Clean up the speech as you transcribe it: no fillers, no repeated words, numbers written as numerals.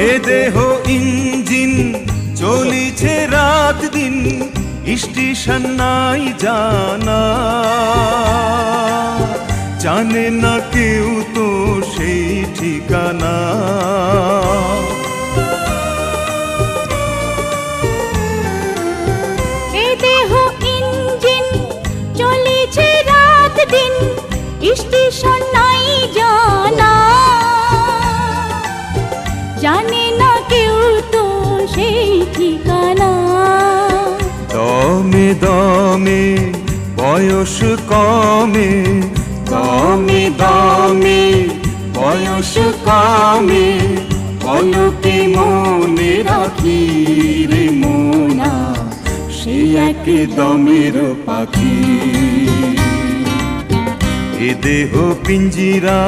এ দেহ ইঞ্জিন চলিছে রাত দিন, স্টেশন নাই জানা, জানে না কেউ তো সেই ঠিকানা। এ দেহ ইঞ্জিন চলিছে রাত দিন, স্টেশন নাই জানা, জানে না কেউ তো সেই ঠিকানা। দমে দমে বয়স কমে, দমে দমে বয়স কমে, পলকে মনে রাখি রে মোনা সে এক দমের পাখি। এ দেহ পিঞ্জিরা